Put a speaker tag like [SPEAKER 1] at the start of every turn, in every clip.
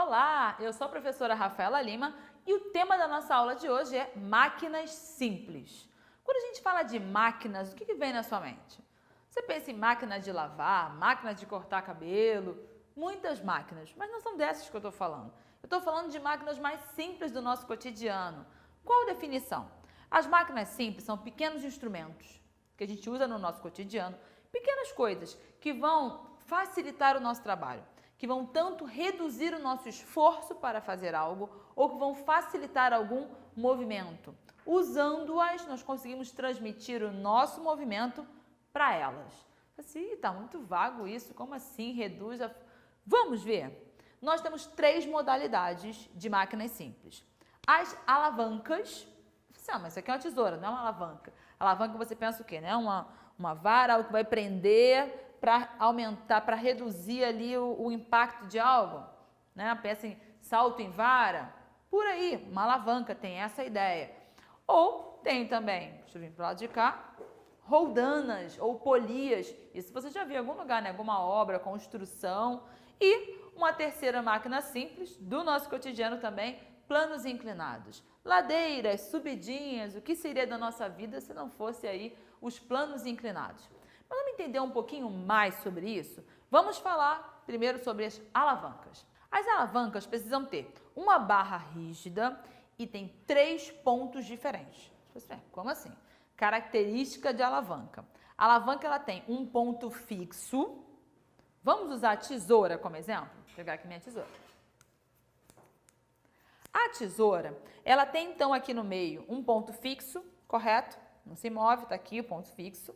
[SPEAKER 1] Olá, eu sou a professora Rafaela Lima e o tema da nossa aula de hoje é máquinas simples. Quando a gente fala de máquinas, o que vem na sua mente? Você pensa em máquina de lavar, máquina de cortar cabelo, muitas máquinas, mas não são dessas que eu estou falando. Eu estou falando de máquinas mais simples do nosso cotidiano. Qual a definição? As máquinas simples são pequenos instrumentos que a gente usa no nosso cotidiano, pequenas coisas que vão facilitar o nosso trabalho, que vão tanto reduzir o nosso esforço para fazer algo ou que vão facilitar algum movimento. Usando-as, nós conseguimos transmitir o nosso movimento para elas. Assim, está muito vago isso, como assim reduz a... Vamos ver. Nós temos 3 modalidades de máquinas simples. As alavancas, mas isso aqui é uma tesoura, não é uma alavanca. Alavanca você pensa o quê? Né? Uma vara, algo que vai prender para aumentar, para reduzir ali o impacto de algo, né? Pensa em salto em vara, por aí, uma alavanca tem essa ideia. Ou tem também, deixa eu vir para o lado de cá, roldanas ou polias, isso você já viu em algum lugar, né? Alguma obra, construção. E uma terceira máquina simples do nosso cotidiano também, planos inclinados. Ladeiras, subidinhas, o que seria da nossa vida se não fosse aí os planos inclinados? Mas vamos entender um pouquinho mais sobre isso? Vamos falar primeiro sobre as alavancas. As alavancas precisam ter uma barra rígida e tem 3 pontos diferentes. Como assim? Característica de alavanca. A alavanca ela tem um ponto fixo. Vamos usar a tesoura como exemplo? Vou pegar aqui minha tesoura. A tesoura, ela tem então aqui no meio um ponto fixo, correto? Não se move, está aqui o ponto fixo.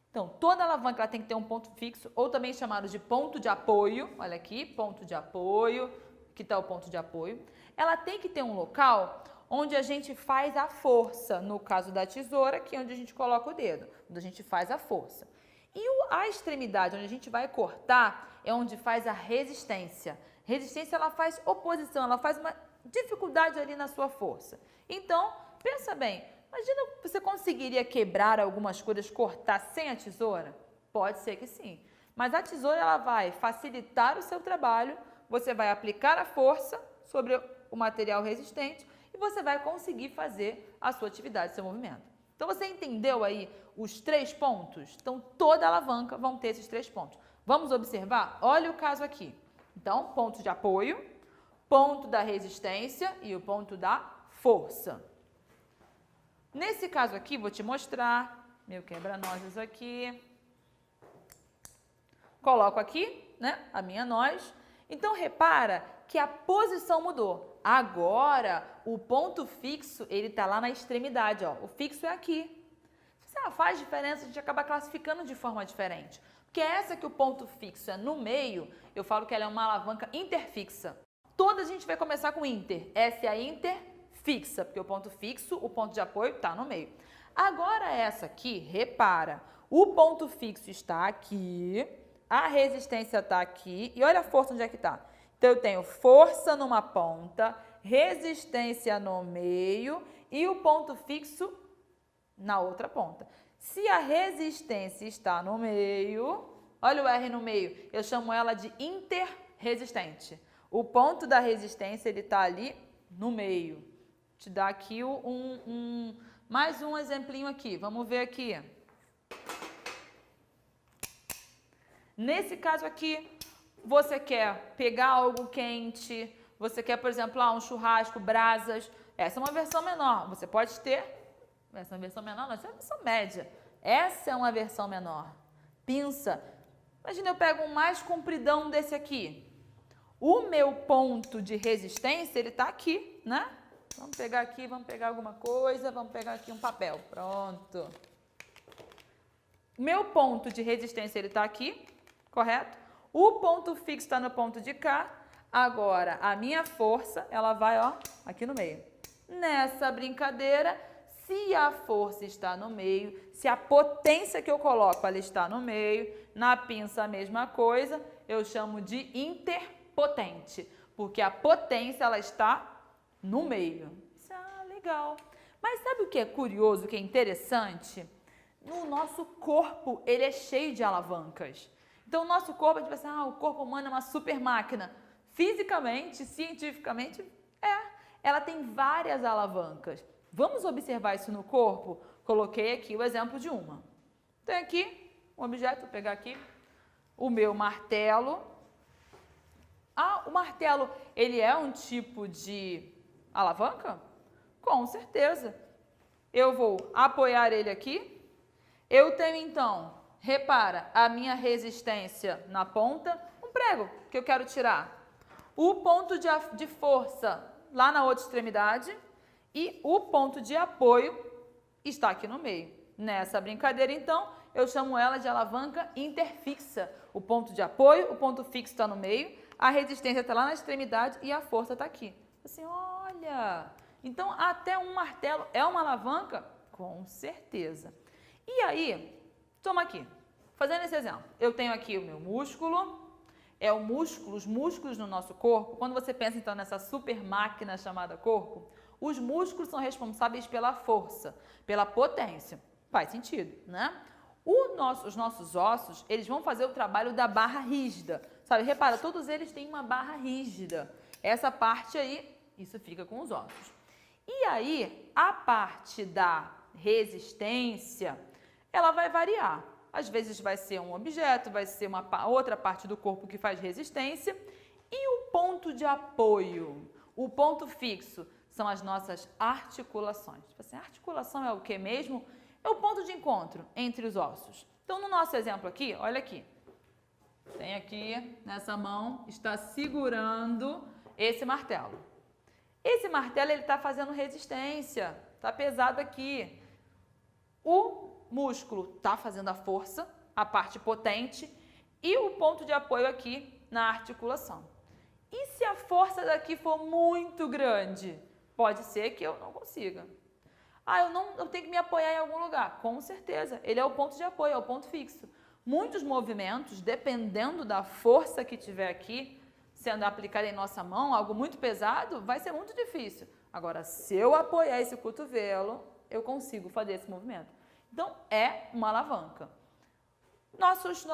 [SPEAKER 1] Então, toda alavanca ela tem que ter um ponto fixo, ou também chamado de ponto de apoio. Olha aqui, ponto de apoio. Aqui está o ponto de apoio. Ela tem que ter um local onde a gente faz a força. No caso da tesoura, que é onde a gente coloca o dedo, onde a gente faz a força. E a extremidade, onde a gente vai cortar, é onde faz a resistência. Resistência, ela faz oposição, ela faz uma dificuldade ali na sua força. Então, pensa bem. Imagina, você conseguiria quebrar algumas coisas, cortar sem a tesoura? Pode ser que sim. Mas a tesoura ela vai facilitar o seu trabalho, você vai aplicar a força sobre o material resistente e você vai conseguir fazer a sua atividade, seu movimento. Então, você entendeu aí os 3 pontos? Então, toda alavanca vão ter esses 3 pontos. Vamos observar? Olha o caso aqui. Então, ponto de apoio, ponto da resistência e o ponto da força. Nesse caso aqui, vou te mostrar, meu quebra-nozes aqui, coloco aqui, né, a minha noz, então repara que a posição mudou. Agora, o ponto fixo, ele tá lá na extremidade, ó, o fixo é aqui. Faz diferença, a gente acaba classificando de forma diferente, porque essa que o ponto fixo é no meio, eu falo que ela é uma alavanca interfixa. Toda a gente vai começar com inter, essa é a inter fixa, porque o ponto fixo, o ponto de apoio está no meio. Agora essa aqui, repara, o ponto fixo está aqui, a resistência está aqui e olha a força onde é que está. Então, eu tenho força numa ponta, resistência no meio e o ponto fixo na outra ponta. Se a resistência está no meio, olha o R no meio, eu chamo ela de interresistente. O ponto da resistência, ele está ali no meio. Te dar aqui mais um exemplinho aqui. Vamos ver aqui. Nesse caso aqui, você quer pegar algo quente, você quer, por exemplo, um churrasco, brasas. Essa é uma versão menor. Você pode ter, essa é uma versão menor, não, essa é uma versão média. Essa é uma versão menor. Pinça. Imagina eu pego um mais compridão desse aqui. O meu ponto de resistência, ele está aqui, né? Vamos pegar aqui, vamos pegar alguma coisa, vamos pegar aqui um papel. Pronto. Meu ponto de resistência, ele está aqui, correto? O ponto fixo está no ponto de cá. Agora, a minha força, ela vai, ó, aqui no meio. Nessa brincadeira, se a força está no meio, se a potência que eu coloco, ela está no meio, na pinça a mesma coisa, eu chamo de interpotente, porque a potência, ela está no meio. Isso é legal. Mas sabe o que é curioso, o que é interessante? No nosso corpo, ele é cheio de alavancas. Então, o nosso corpo, a gente pensa, o corpo humano é uma super máquina. Fisicamente, cientificamente, ela tem várias alavancas. Vamos observar isso no corpo? Coloquei aqui o exemplo de uma. Tem aqui um objeto, vou pegar aqui o meu martelo. O martelo, ele é um tipo de alavanca? Com certeza. Eu vou apoiar ele aqui. Eu tenho, então, repara, a minha resistência na ponta, um prego que eu quero tirar. O ponto de força lá na outra extremidade e o ponto de apoio está aqui no meio. Nessa brincadeira, então, eu chamo ela de alavanca interfixa. O ponto de apoio, o ponto fixo está no meio, a resistência está lá na extremidade e a força está aqui. Assim, olha, então até um martelo é uma alavanca? Com certeza. E aí, toma aqui, fazendo esse exemplo, eu tenho aqui o meu músculo, os músculos no nosso corpo. Quando você pensa então nessa super máquina chamada corpo, os músculos são responsáveis pela força, pela potência. Faz sentido, né? Os nossos ossos, eles vão fazer o trabalho da barra rígida. Sabe, repara, todos eles têm uma barra rígida. Essa parte aí, isso fica com os ossos. E aí, a parte da resistência, ela vai variar. Às vezes vai ser um objeto, vai ser uma outra parte do corpo que faz resistência. E o ponto de apoio, o ponto fixo, são as nossas articulações. Tipo assim, a articulação é o que mesmo? É o ponto de encontro entre os ossos. Então, no nosso exemplo aqui, olha aqui. Tem aqui, nessa mão, está segurando esse martelo. Esse martelo, ele está fazendo resistência, está pesado aqui. O músculo está fazendo a força, a parte potente, e o ponto de apoio aqui na articulação. E se a força daqui for muito grande? Pode ser que eu não consiga. Eu tenho que me apoiar em algum lugar. Com certeza, ele é o ponto de apoio, é o ponto fixo. Muitos movimentos, dependendo da força que tiver aqui, sendo aplicada em nossa mão, algo muito pesado, vai ser muito difícil. Agora, se eu apoiar esse cotovelo, eu consigo fazer esse movimento. Então, é uma alavanca. Nossos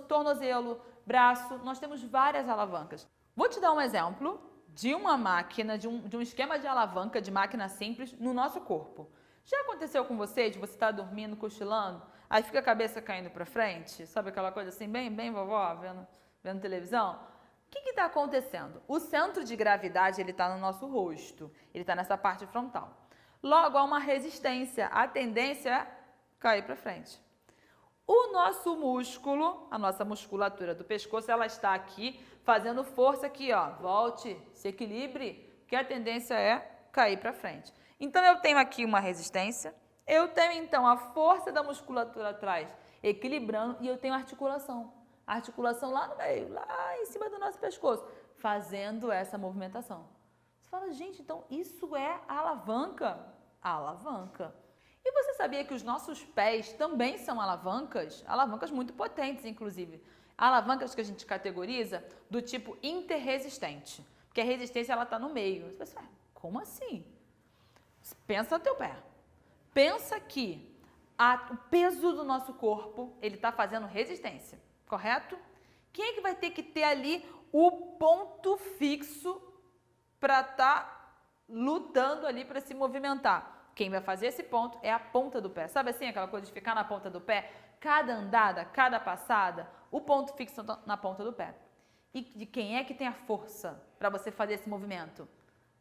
[SPEAKER 1] tornozelo, braço, nós temos várias alavancas. Vou te dar um exemplo de uma máquina, de um esquema de alavanca de máquina simples no nosso corpo. Já aconteceu com você de você estar dormindo, cochilando, aí fica a cabeça caindo para frente? Sabe aquela coisa assim, bem vovó, vendo televisão? O que está acontecendo? O centro de gravidade ele está no nosso rosto, ele está nessa parte frontal. Logo, há uma resistência, a tendência é cair para frente. O nosso músculo, a nossa musculatura do pescoço, ela está aqui fazendo força aqui, ó. Volte, se equilibre, que a tendência é cair para frente. Então, eu tenho aqui uma resistência, eu tenho, então, a força da musculatura atrás equilibrando e eu tenho articulação. A articulação lá no meio, lá em cima do nosso pescoço, fazendo essa movimentação. Você fala, gente, então isso é alavanca? Alavanca. E você sabia que os nossos pés também são alavancas? Alavancas muito potentes, inclusive. Alavancas que a gente categoriza do tipo interresistente. Porque a resistência ela está no meio. Você pensa, como assim? Pensa no teu pé. Pensa que o peso do nosso corpo ele está fazendo resistência, correto? Quem é que vai ter que ter ali o ponto fixo para estar lutando ali para se movimentar? Quem vai fazer esse ponto é a ponta do pé. Sabe assim, aquela coisa de ficar na ponta do pé? Cada andada, cada passada, o ponto fixo na ponta do pé. E de quem é que tem a força para você fazer esse movimento?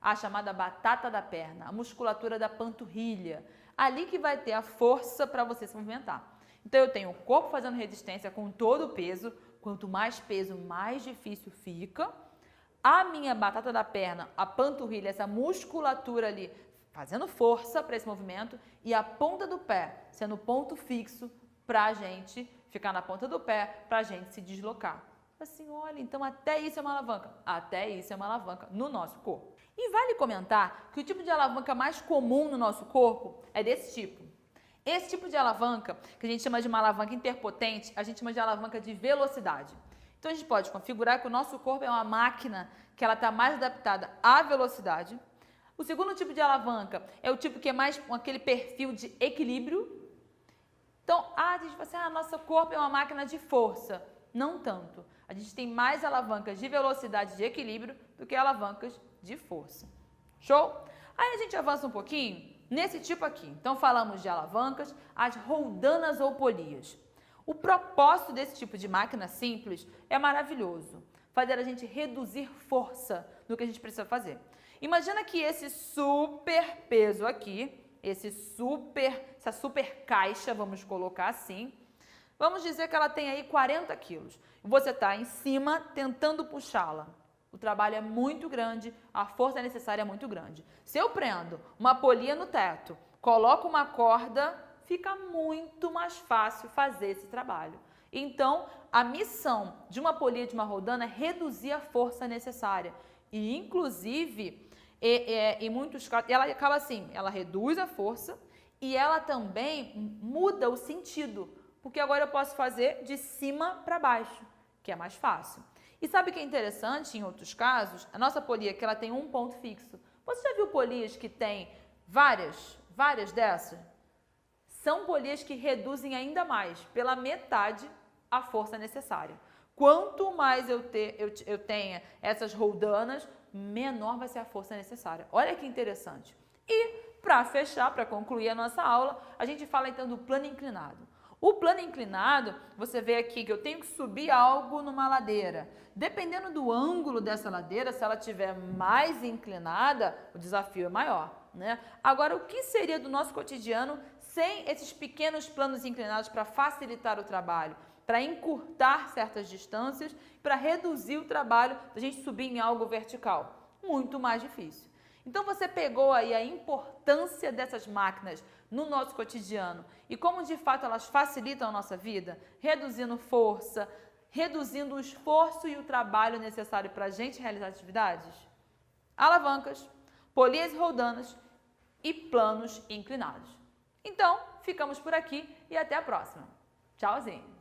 [SPEAKER 1] A chamada batata da perna, a musculatura da panturrilha. Ali que vai ter a força para você se movimentar. Então, eu tenho o corpo fazendo resistência com todo o peso. Quanto mais peso, mais difícil fica. A minha batata da perna, a panturrilha, essa musculatura ali, fazendo força para esse movimento. E a ponta do pé, sendo o ponto fixo para a gente ficar na ponta do pé, para a gente se deslocar. Assim, olha, então até isso é uma alavanca. Até isso é uma alavanca no nosso corpo. E vale comentar que o tipo de alavanca mais comum no nosso corpo é desse tipo. Esse tipo de alavanca, que a gente chama de uma alavanca interpotente, a gente chama de alavanca de velocidade. Então, a gente pode configurar que o nosso corpo é uma máquina que ela está mais adaptada à velocidade. O segundo tipo de alavanca é o tipo que é mais com aquele perfil de equilíbrio. Então, a gente fala assim, nosso corpo é uma máquina de força. Não tanto. A gente tem mais alavancas de velocidade e de equilíbrio do que alavancas de força. Show? Aí a gente avança um pouquinho nesse tipo aqui. Então, falamos de alavancas, as roldanas ou polias. O propósito desse tipo de máquina simples é maravilhoso. Fazer a gente reduzir força no que a gente precisa fazer. Imagina que esse super peso aqui, essa super caixa, vamos colocar assim, vamos dizer que ela tem aí 40 quilos. E você está em cima tentando puxá-la. O trabalho é muito grande, a força necessária é muito grande. Se eu prendo uma polia no teto, coloco uma corda, fica muito mais fácil fazer esse trabalho. Então, a missão de uma polia de uma roldana é reduzir a força necessária. E, inclusive, em muitos casos, ela acaba assim, ela reduz a força e ela também muda o sentido. Porque agora eu posso fazer de cima para baixo, que é mais fácil. E sabe o que é interessante em outros casos? A nossa polia, que ela tem um ponto fixo. Você já viu polias que tem várias dessas? São polias que reduzem ainda mais, pela metade, a força necessária. Quanto mais eu tenha essas roldanas, menor vai ser a força necessária. Olha que interessante. E, para fechar, para concluir a nossa aula, a gente fala então do plano inclinado. O plano inclinado, você vê aqui que eu tenho que subir algo numa ladeira. Dependendo do ângulo dessa ladeira, se ela estiver mais inclinada, o desafio é maior, né? Agora, o que seria do nosso cotidiano sem esses pequenos planos inclinados para facilitar o trabalho, para encurtar certas distâncias, para reduzir o trabalho da gente subir em algo vertical? Muito mais difícil. Então, você pegou aí a importância dessas máquinas no nosso cotidiano e como, de fato, elas facilitam a nossa vida, reduzindo força, reduzindo o esforço e o trabalho necessário para a gente realizar atividades? Alavancas, polias e roldanas e planos inclinados. Então, ficamos por aqui e até a próxima. Tchauzinho!